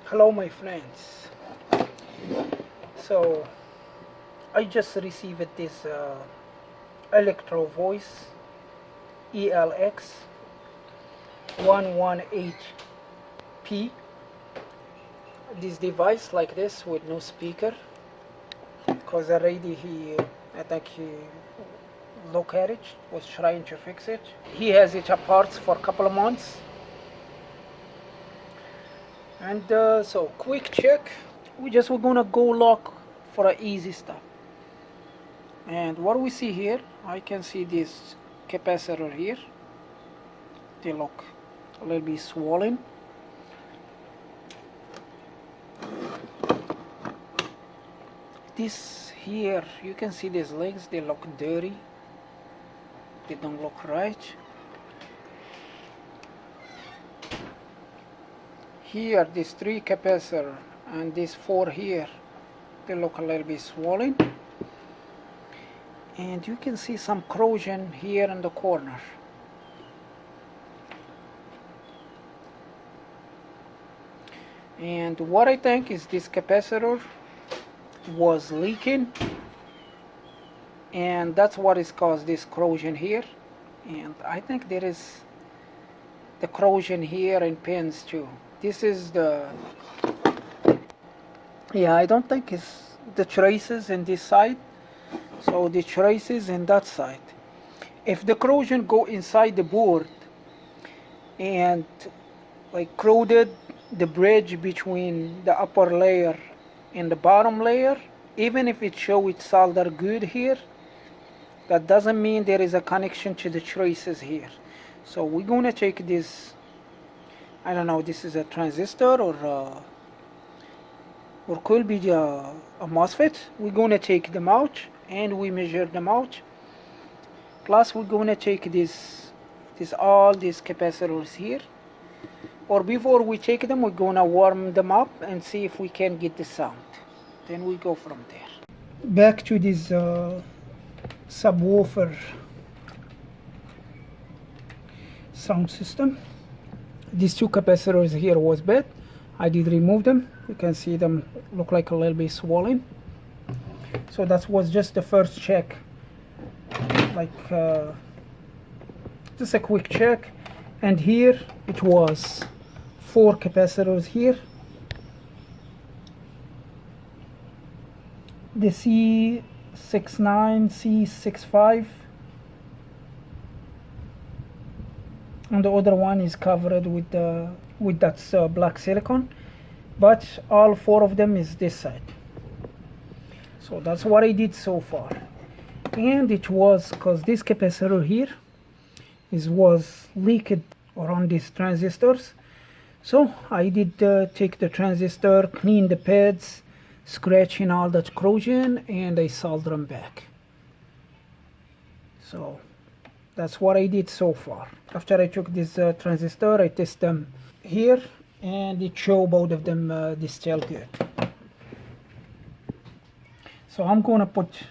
Hello my friends. So I just received this Electro Voice ELX118P, this device like this with no speaker, because already I think he look at it, was trying to fix it. He has it apart for a couple of months. And so quick check, we're gonna go look for a easy stuff. And what we see here, I can see this capacitor here. They look a little bit swollen. This here, you can see these legs, they look dirty. They don't look right. Here, these 3 capacitor and these 4 here, they look a little bit swollen. And you can see some corrosion here in the corner. And what I think is this capacitor was leaking, and that's what has caused this corrosion here. And I think there is the corrosion here in pins too. This is the, yeah, I don't think it's the traces in this side, so the traces in that side. If the corrosion go inside the board and like corroded the bridge between the upper layer and the bottom layer, even if it show it solder good here, that doesn't mean there is a connection to the traces here. So we're gonna take this, I don't know, this is a transistor or could be a MOSFET. We're gonna take them out and we measure them out. Plus we're gonna take all these capacitors here. Or before we take them, we're gonna warm them up and see if we can get the sound. Then we go from there. Back to this subwoofer sound system. These 2 capacitors here was bad. I did remove them. You can see them look like a little bit swollen. So that was just the first check, like just a quick check. And here it was 4 capacitors here. The C69, C65, and the other one is covered with that black silicone, but all 4 of them is this side. So that's what I did so far. And it was because this capacitor here was leaked around these transistors. So I did take the transistor, clean the pads, scratching all that corrosion, and I solder them back. So that's what I did so far. After I took this transistor, I test them here, and it showed both of them they still good. So I'm gonna put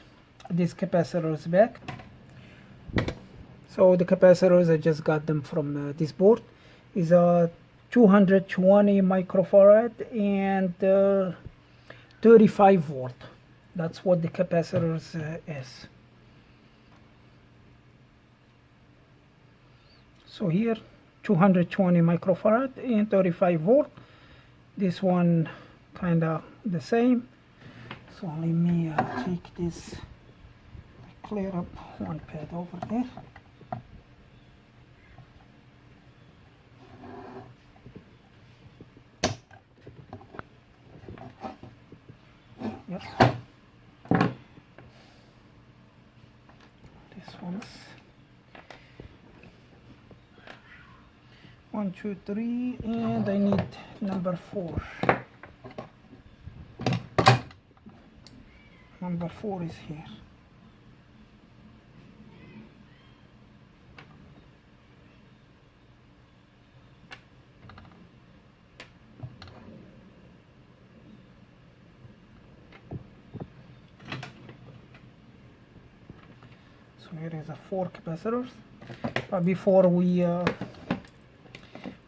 these capacitors back. So the capacitors, I just got them from this board, is a 220 microfarad and 35 volt. That's what the capacitors is. So here 220 microfarad and 35 volt. This one kinda the same. So let me take this, clear up one pad over there. Yep. This one's 1, 2, 3, and I need number 4. Number 4 is here. So here is a 4 capacitors. But before we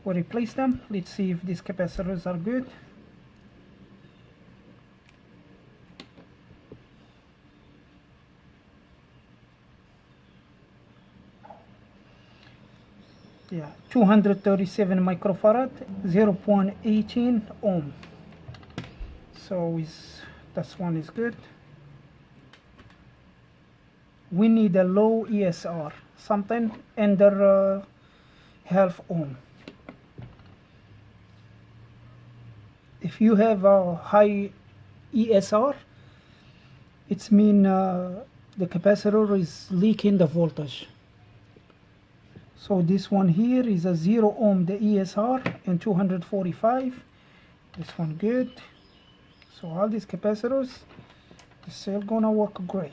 replace them, let's see if these capacitors are good. Yeah, 237 microfarad, 0.18 ohm. So this one is good. We need a low ESR, something under half ohm. If you have a high ESR, it's mean the capacitor is leaking the voltage. So this one here is a 0 ohm, the ESR, and 245. This one good. So all these capacitors, the cell gonna work great.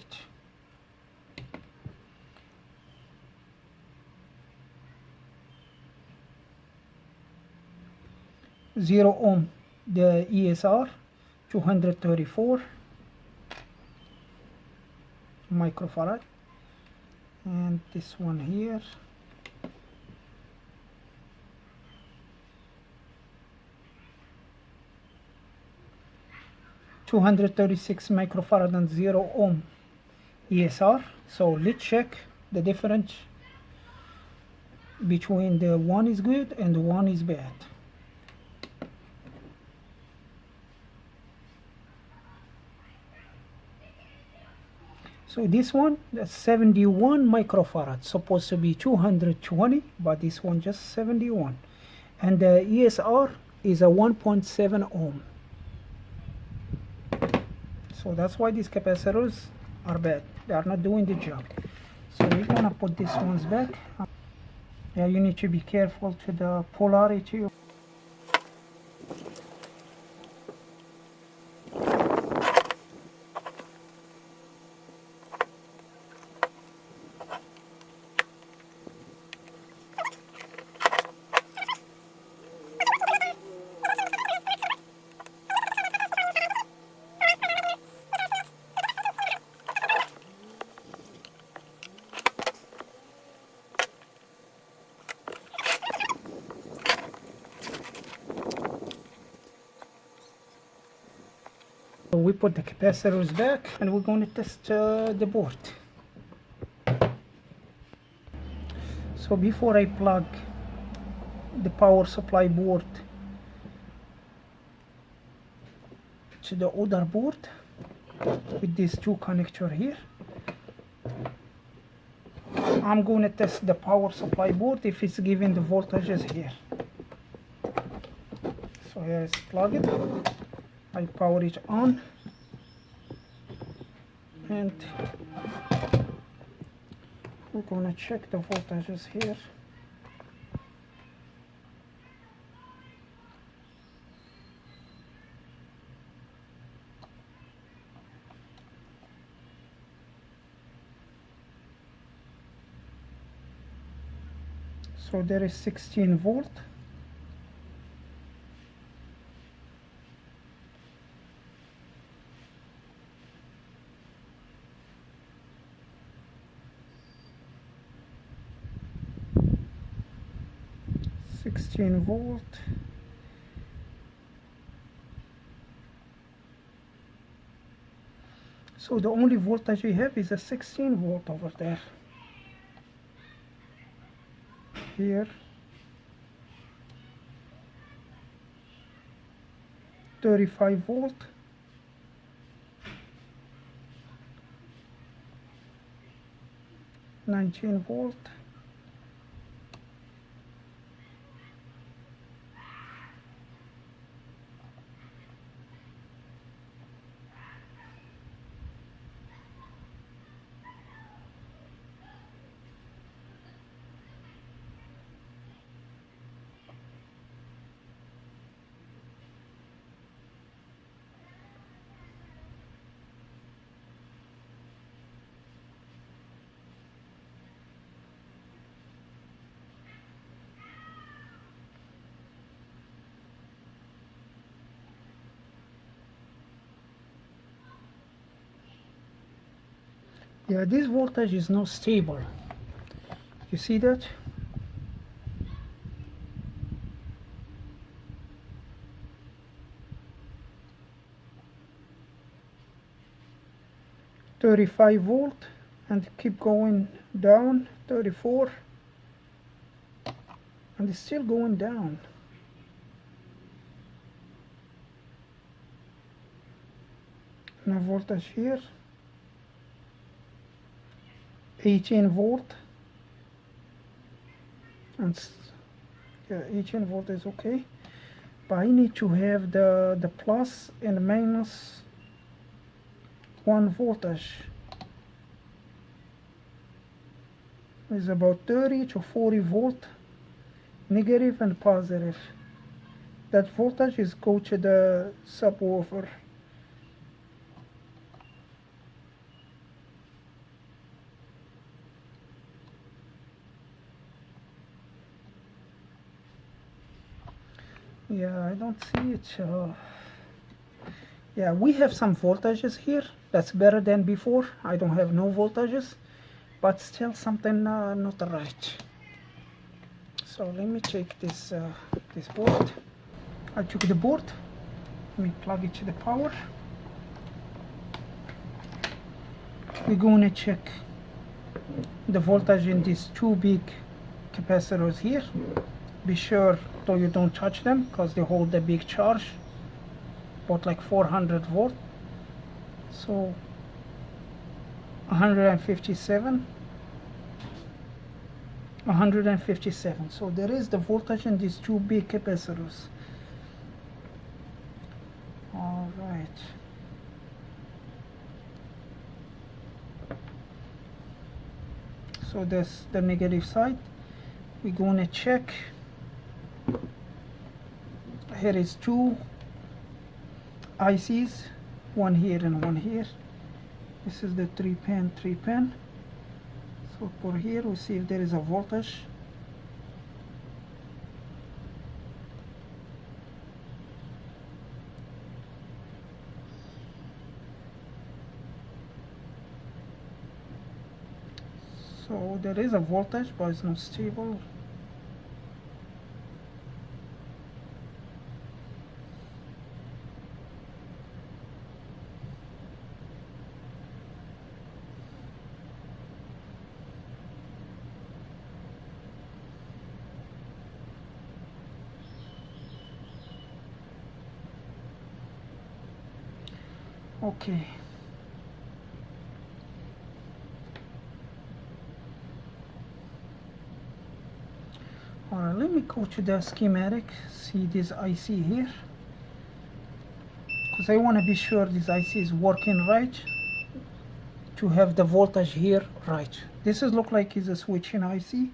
Zero ohm, the ESR, 234 microfarad, and this one here, (236 microfarad and 0 ohm ESR. So let's check the difference between the one is good and the one is bad. So this one, that's 71 microfarad, supposed to be 220, but this one just 71. And the ESR is a 1.7 ohm. So that's why these capacitors are bad. They are not doing the job. So we're gonna put these ones back. Yeah, you need to be careful to the polarity. So we put the capacitors back and we're going to test the board. So before I plug the power supply board to the other board with these two connectors here, I'm going to test the power supply board if it's giving the voltages here. So here is plug it. I power it on, and we're going to check the voltages here. So there is 16 volt. Volt. So the only voltage we have is a 16 volt over there. Here 35 volt. (19 volt). Yeah, this voltage is not stable. You see that? (35 volt) and keep going down. 34. and it's still going down. Now voltage here, 18 volt, and yeah, 18 volt is okay, but I need to have the plus and minus 1 voltage. Is about 30 to 40 volt, negative and positive. That voltage is go to the subwoofer. Yeah, I don't see it. Yeah, we have some voltages here. That's better than before. I don't have no voltages, but still something not right. So let me check this this board. I took the board. Let me plug it to the power. We're going to check the voltage in these two big capacitors here. Be sure though you don't touch them because they hold the big charge, about like 400 volt. So 157. So there is the voltage in these two big capacitors. All right. So that's the negative side. We're going to check. Here is two ICs, one here and one here. This is the 3 pin. So for here we see if there is a voltage. So there is a voltage, but it's not stable. Okay. Alright, let me go to the schematic, see this IC here, because I want to be sure this IC is working right to have the voltage here right. This is look like it's a switching IC.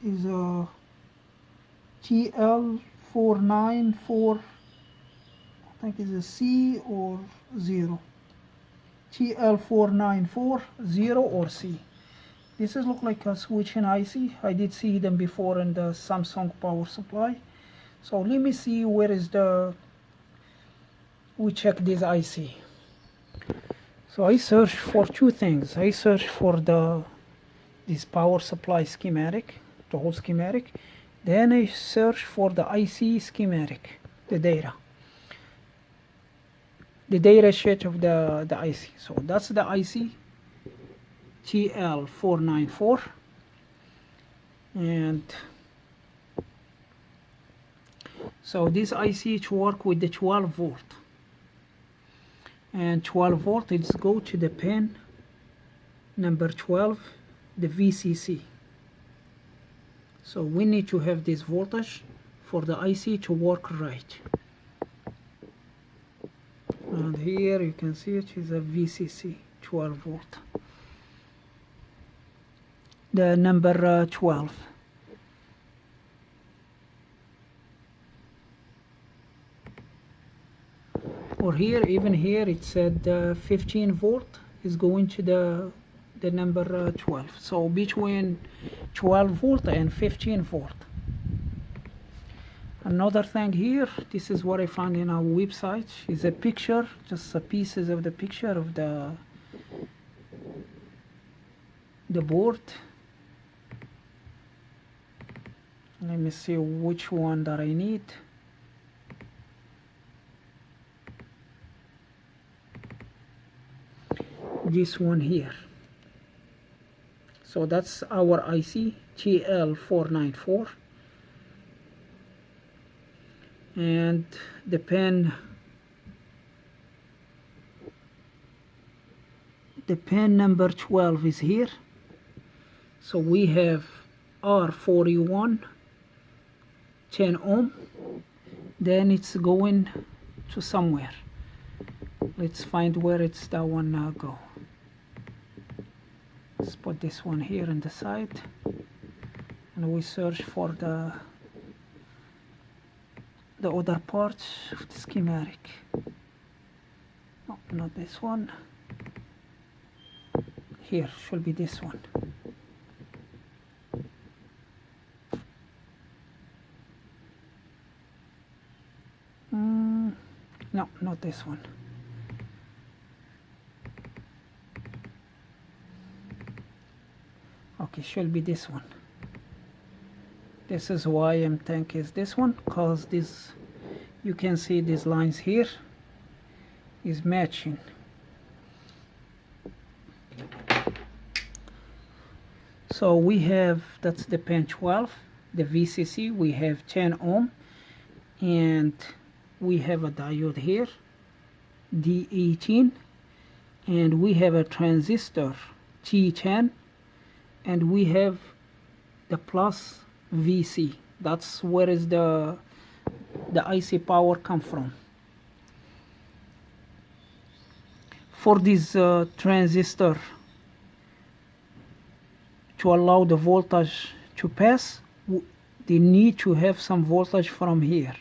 Is a TL494, I think it's a C or 0. TL494 0 or C. This is look like a switching IC. I did see them before in the Samsung power supply. So let me see where is we check this IC. So I search for two things. I search for this power supply schematic, the whole schematic. Then I search for the IC schematic, the data sheet of the IC. So that's the IC TL494, and so this IC to work with the 12 volt, and 12 volt is go to the pin number 12, the VCC. So we need to have this voltage for the IC to work right. And here you can see it is a VCC 12 volt. The number 12. Or here, even here it said 15 volt is going to the number 12. So between 12 volt and 15 volt. Another thing here, this is what I found in our website, is a picture, just a pieces of the picture of the board. Let me see which one that I need. This one here. So that's our IC TL494, and the pin number 12 is here. So we have R41 10 ohm, then it's going to somewhere. Let's find where it's that one go. Let's put this one here on the side, and we search for the other parts of the schematic. No, not this one. Here should be this one. No, not this one. Okay, should be this one. This is why I'm thinking is this one, because this, you can see these lines here is matching. So we have, that's the pin 12, the VCC, we have 10 ohm, and we have a diode here, D18, and we have a transistor T10, and we have the plus VC. That's where is the IC power come from. For this transistor to allow the voltage to pass, they need to have some voltage from here.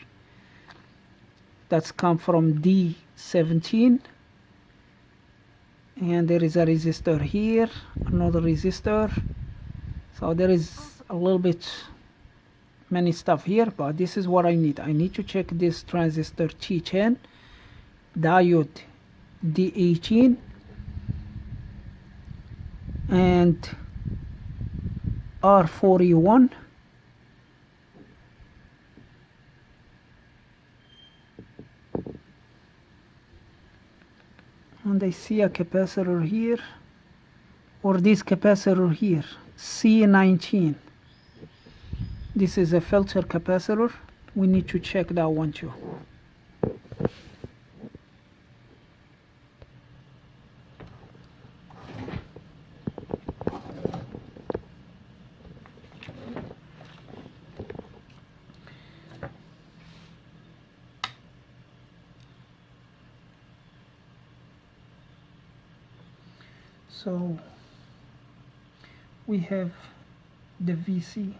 That's come from D17, and there is a resistor here, another resistor. So there is a little bit many stuff here, but this is what I need. I need to check this transistor T10, diode D18, and R41, and I see a capacitor here, or this capacitor here, C19. This is a filter capacitor. We need to check that one too. So we have the VC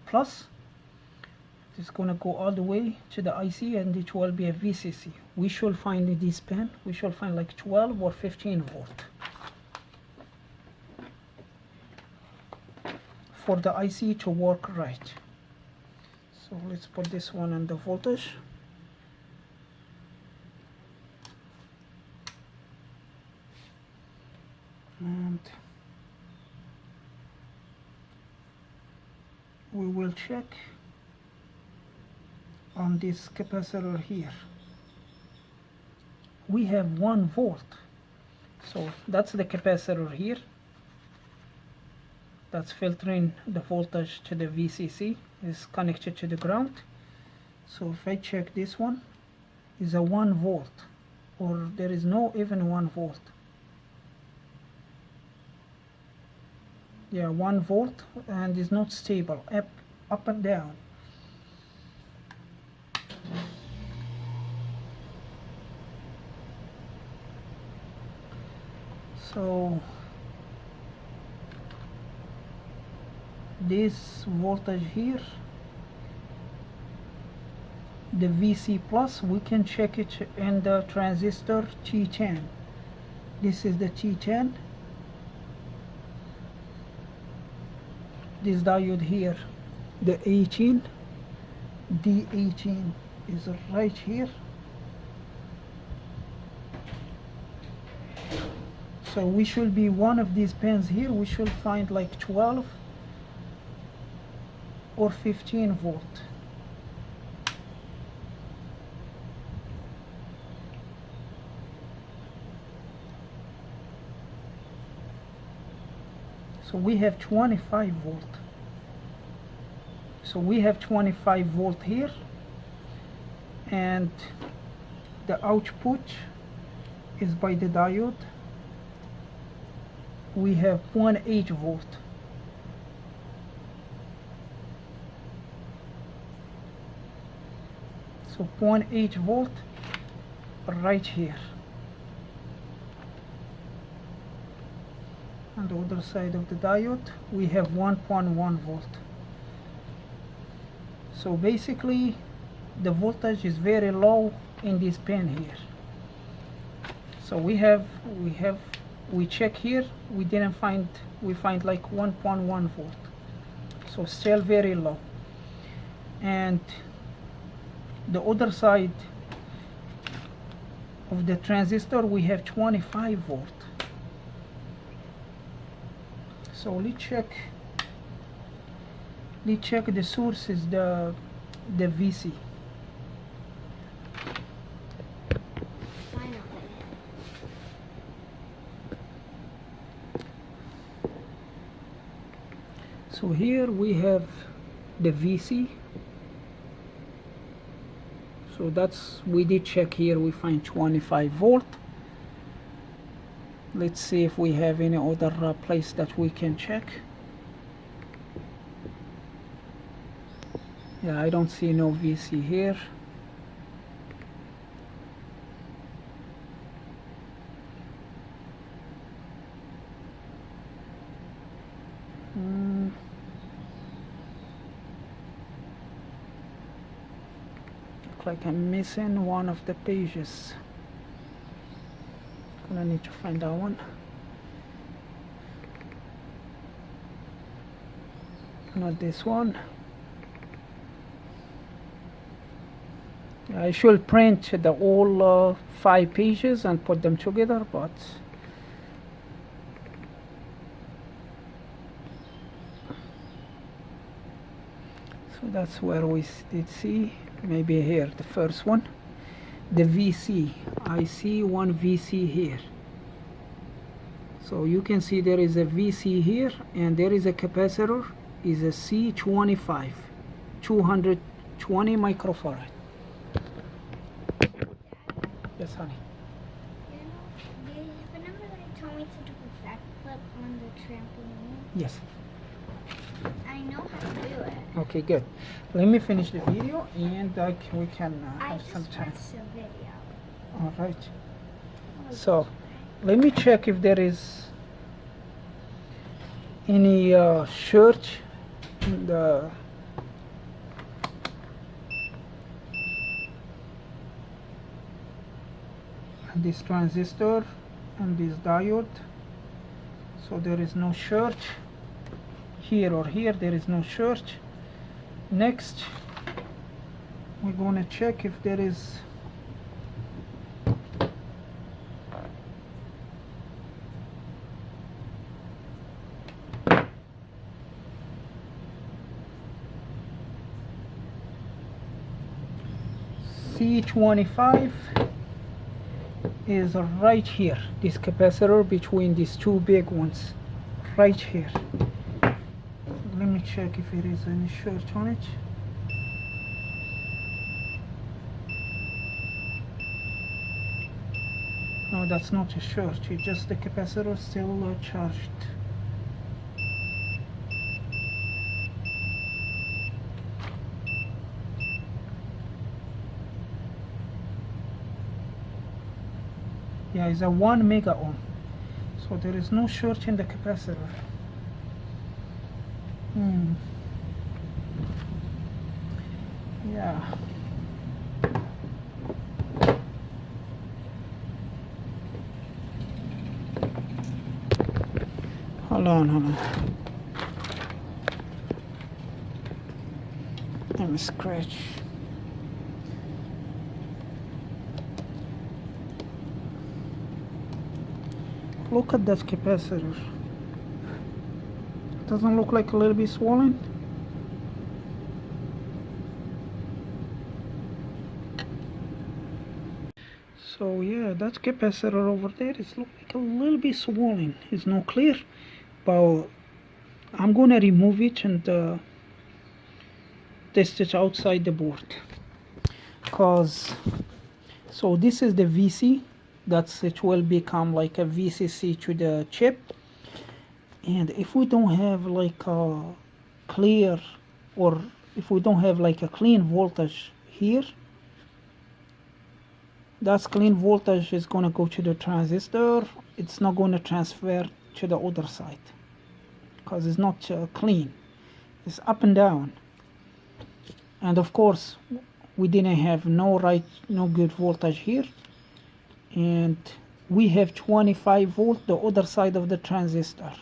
plus. It's going to go all the way to the IC, and it will be a VCC. We should find this pin. We should find like 12 or 15 volt for the IC to work right. So let's put this one on the voltage. And we will check on this capacitor here. We have 1 volt. So that's the capacitor here. That's filtering the voltage to the VCC, is connected to the ground. So if I check this one, is a 1 volt, or there is no even 1 volt. Yeah, 1 volt, and is not stable, up and down. So this voltage here, the VC plus, we can check it in the transistor T10. This is the T10. This diode here, the 18, D18 is right here. So we should be one of these pins here, we should find like 12 or 15 volt. So we have 25 volt. So we have 25 volt here, and the output is by the diode. We have 0.8 volt. So 0.8 volt right here. On the other side of the diode we have 1.1 volt. So basically the voltage is very low in this pin here. So we check here, we didn't find, we find like 1.1 volt. So still very low. And the other side of the transistor we have 25 volt. So let's check the sources, the VC. So here we have the VC. So that's, we did check here, we find 25 volt. Let's see if we have any other place that we can check. Yeah, I don't see no VC here. Look like I'm missing one of the pages. I need to find that one. Not this one. I should print the all 5 pages and put them together, but so that's where we did see, maybe here, the first one. The VC, I see one VC here. So you can see there is a VC here, and there is a capacitor, is a C25, 220 microfarad. Yes, honey. You know, remember when you told me to do a backflip on the trampoline? Yes. I know how to do it. Okay, good. Let me finish the video, and we can have some time. I just watched the video. All right. So let me check if there is any short in the this transistor and this diode. So there is no short here or here, there is no short. Next we're going to check if there is C25 is right here, this capacitor between these two big ones, right here. Let me check if it is any short on it. No, that's not a short, it's just the capacitor still charged. Yeah, it's a 1 mega ohm, so there is no short in the capacitor. Yeah. Hold on. Let me scratch. Look at that capacitor. Doesn't look like a little bit swollen? So yeah, that capacitor over there is look like a little bit swollen. It's not clear, but I'm gonna remove it and test it outside the board, cause so this is the VC, that's it will become like a VCC to the chip, and if we don't have like a clear, or if we don't have like a clean voltage here, that clean voltage is going to go to the transistor. It's not going to transfer to the other side because it's not clean. It's up and down, and of course we didn't have no good voltage here, and we have 25 volt the other side of the transistor.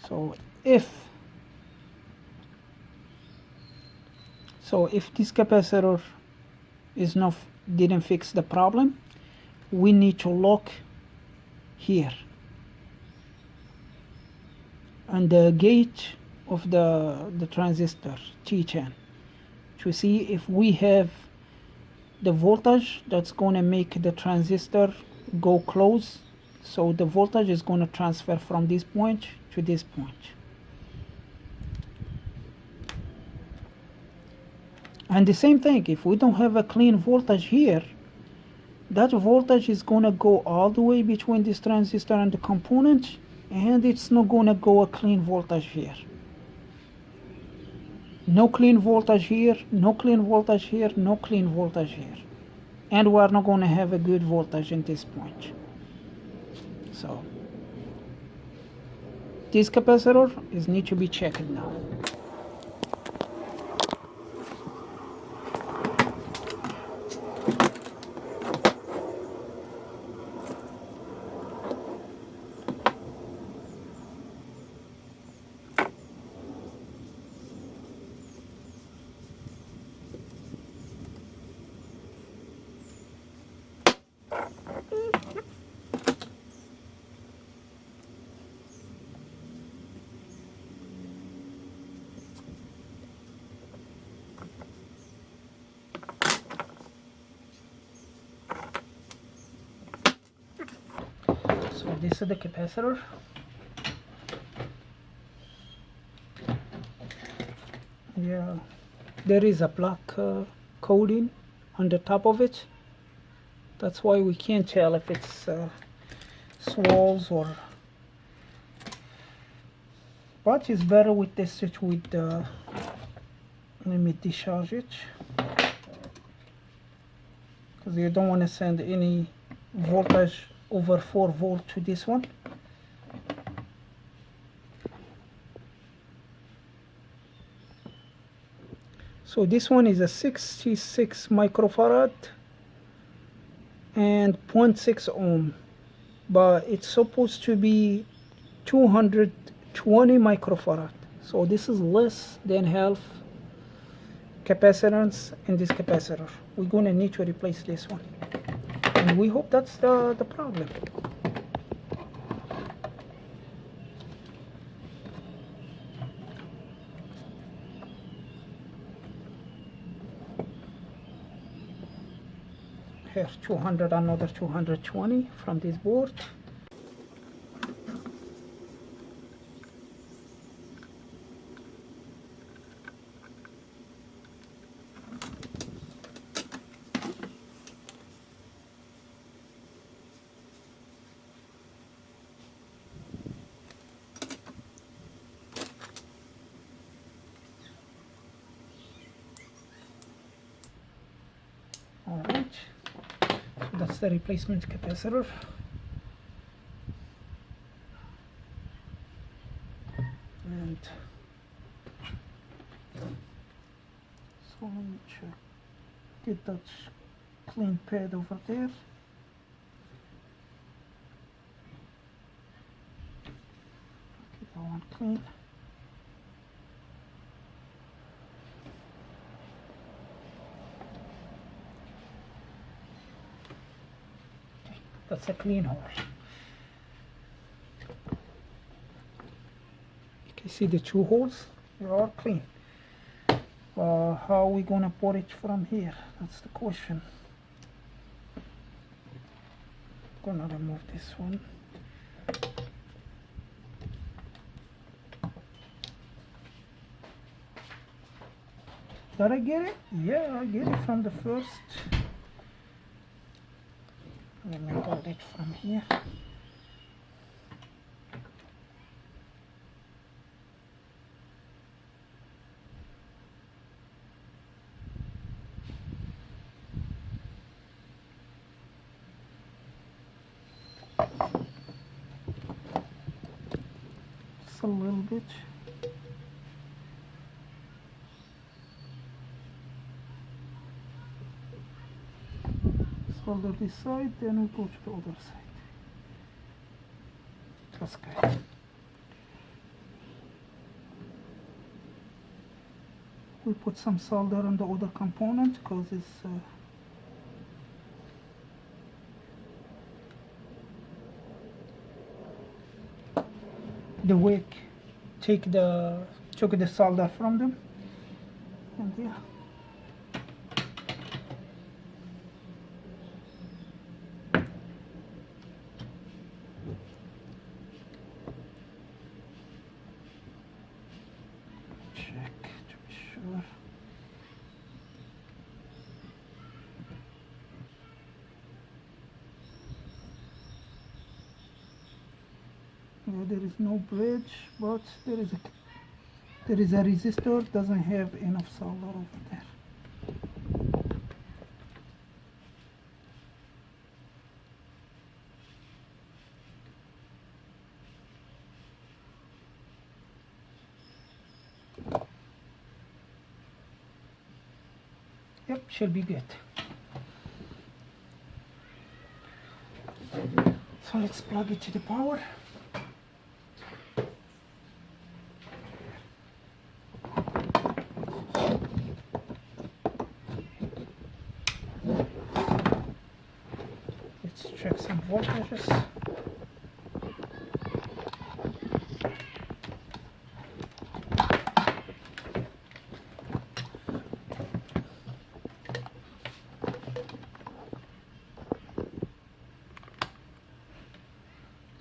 So if this capacitor is not didn't fix the problem, we need to look here on the gate of the transistor T10 to see if we have the voltage that's going to make the transistor go close, so the voltage is going to transfer from this point to this point. And the same thing, if we don't have a clean voltage here, that voltage is going to go all the way between this transistor and the component, and it's not going to go a clean voltage here. No clean voltage here, no clean voltage here, no clean voltage here. And we are not going to have a good voltage in this point. So this capacitor is need to be checked now. So this is the capacitor. Yeah, there is a black coating on the top of it. That's why we can't tell if it's swirls or. But it's better with this with the. Let me discharge it, because you don't want to send any voltage over 4 volt to this one. So this one is a 66 microfarad and 0.6 ohm, but it's supposed to be 220 microfarad. So this is less than half capacitance in this capacitor. We're gonna need to replace this one, and we hope that's the problem. Here 200, another 220 from this board. Alright, so that's the replacement capacitor. And so let me check, get that clean pad over there. Get that one clean. That's a clean hole. You can see the 2 holes, they're all clean. How are we gonna put it from here? That's the question. Gonna remove this one. Did I get it? Yeah, I get it from the first. Let me hold it from here. Just a little bit. Solder this side, then we go to the other side. That's good. We put some solder on the other component because it's the wick took the solder from them, and yeah. Check to be sure. Yeah, there is no bridge, but there is a resistor. Doesn't have enough solder over there. Yep, should be good. So let's plug it to the power. Let's check some voltages.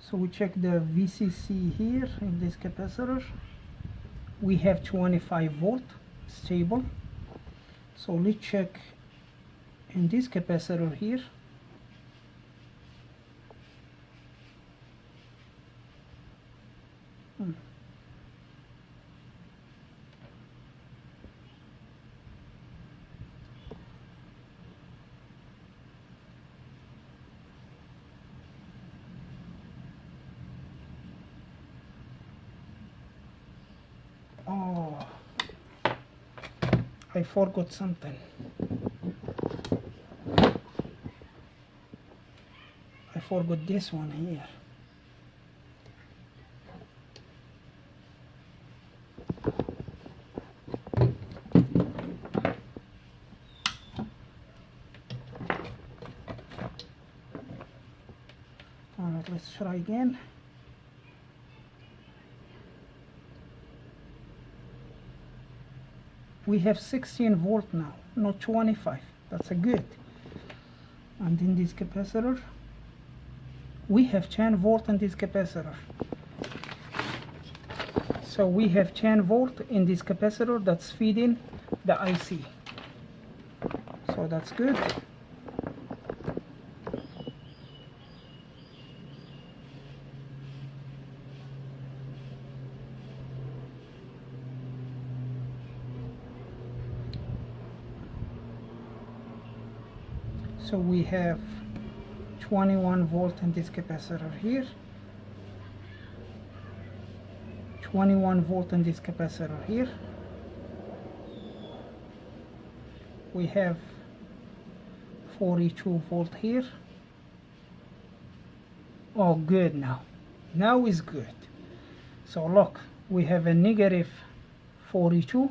So we check the VCC here in this capacitor. We have 25 volt stable. So let's check in this capacitor here. Oh, I forgot something. I forgot this one here. All right, let's try again. We have 16 volt now, not 25. That's a good. And in this capacitor, we have 10 volt in this capacitor. So we have 10 volt in this capacitor that's feeding the IC. So that's good. So we have 21 volt in this capacitor here, 21 volt in this capacitor here. We have 42 volt here. Oh, good now. Now is good. So look, we have a negative 42.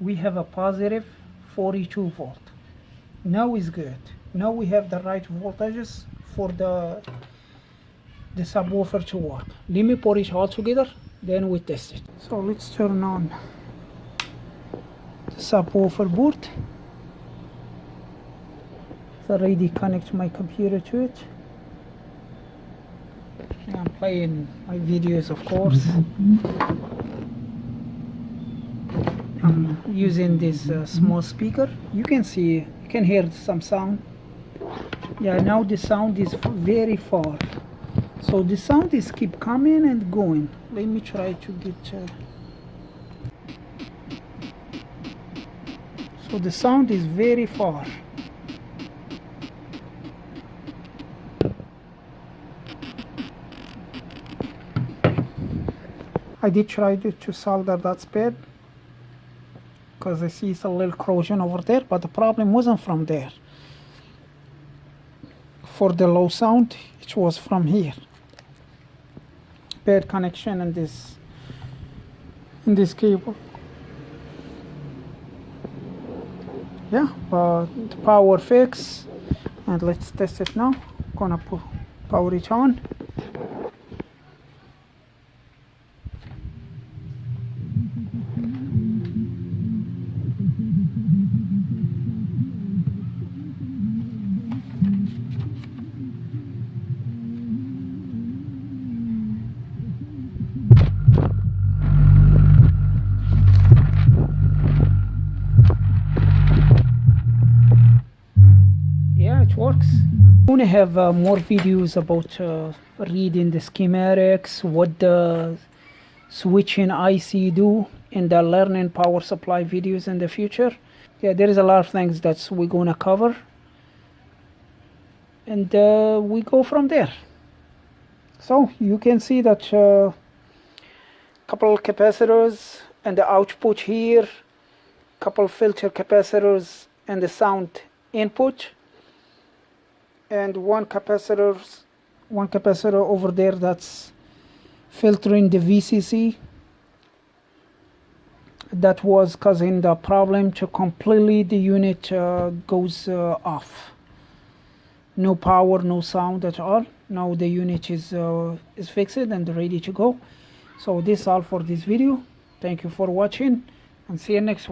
We have a positive 42 volt. Now is good. Now we have the right voltages for the subwoofer to work. Let me put it all together, then we test it. So let's turn on the subwoofer board. It's already connect my computer to it. And I'm playing my videos, of course. I'm using this small speaker. You can see, you can hear some sound. Yeah, now the sound is very far. So the sound is keep coming and going. Let me try to get. So the sound is very far. I did try to solder that spade because I see it's a little corrosion over there, but the problem wasn't from there. For the low sound, it was from here. Bad connection in this cable. Yeah, but the power fix, and let's test it now. Gonna power it on. Yeah, it works. I want to have more videos about reading the schematics, what the switching IC do, and the learning power supply videos in the future. Yeah, there is a lot of things that we're gonna cover, and we go from there. So you can see that couple capacitors and the output here, couple filter capacitors and the sound input, and one capacitor over there that's filtering the VCC. That was causing the problem to completely the unit goes off. No power, no sound at all. Now the unit is fixed and ready to go. So this is all for this video. Thank you for watching and see you next one.